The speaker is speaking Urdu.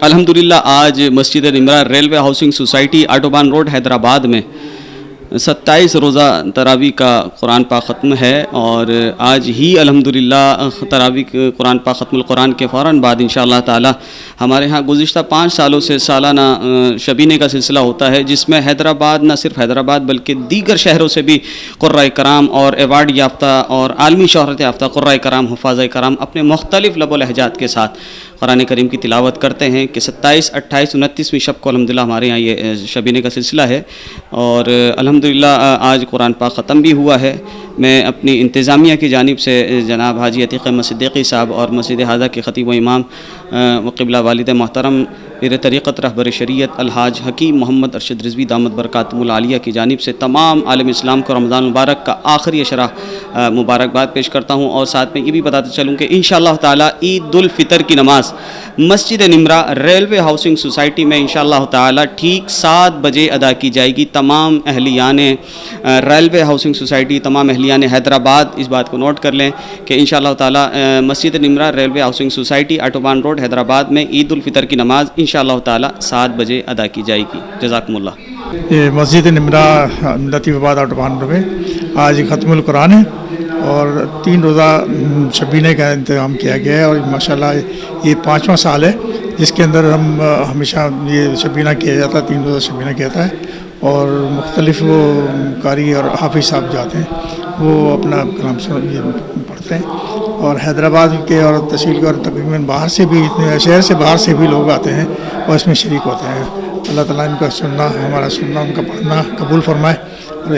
الحمدللہ آج مسجد Nimra railway housing society Autobahn road Hyderabad میں 27 روزہ تراویح کا قرآن پاک ختم ہے، اور آج ہی الحمدللہ تراویح قرآن پاک ختم القرآن کے فوراً بعد انشاءاللہ تعالی ہمارے ہاں گزشتہ 5 سالوں سے سالانہ شبینے کا سلسلہ ہوتا ہے، جس میں حیدرآباد نہ صرف حیدرآباد بلکہ دیگر شہروں سے بھی قرۂ کرام اور ایوارڈ یافتہ اور عالمی شہرت یافتہ قرۂ کرام حفاظ کرام اپنے مختلف لب و لہجات کے ساتھ قرآن کریم کی تلاوت کرتے ہیں کہ 27، 28، 29ویں شب کو الحمدللہ ہمارے یہاں یہ شبینے کا سلسلہ ہے، اور الحمدللہ آج قرآن پاک ختم بھی ہوا ہے۔ میں اپنی انتظامیہ کی جانب سے جناب حاجی عتیق احمد صدیقی صاحب اور مسجد ہذا کے خطیب و امام قبلہ والد محترم پیر طریقت رہبر شریعت الحاج حکیم محمد ارشد رضوی دامت برکاتہم العالیہ کی جانب سے تمام عالم اسلام کو رمضان مبارک کا آخری اشرہ مبارکباد پیش کرتا ہوں، اور ساتھ میں یہ بھی بتاتے چلوں کہ انشاءاللہ تعالی عید الفطر کی نماز مسجد نمرہ ریلوے ہاؤسنگ سوسائٹی میں انشاءاللہ تعالی ٹھیک 7 بجے ادا کی جائے گی۔ تمام اہلیان ریلوے ہاؤسنگ سوسائٹی، تمام اہلیان حیدرآباد اس بات کو نوٹ کر لیں کہ انشاءاللہ تعالی مسجد Nimra railway housing society Autobahn road Hyderabad میں عید الفطر کی نماز انشاءاللہ تعالی 7 بجے ادا کی جائے گی۔ جزاکم اللہ۔ یہ مسجد نمرہ لطیف آباد آٹوبان روڈ میں آج ختم القرآن ہے اور 3 روزہ شبینے کا انتظام کیا گیا ہے، اور ماشاءاللہ یہ 5واں سال ہے جس کے اندر ہم ہمیشہ یہ شبینہ کیا جاتا ہے، 3 روزہ شبینہ کیا جاتا ہے، اور مختلف وہ قاری اور حافظ صاحب جاتے ہیں، وہ اپنا کلام پڑھتے ہیں، اور حیدرآباد کے اور تحصیل کے اور تقریباً باہر سے بھی، شہر سے باہر سے بھی لوگ آتے ہیں اور اس میں شریک ہوتے ہیں۔ اللہ تعالیٰ ان کا سننا، ہمارا سننا، ان کا پڑھنا قبول فرمائے اور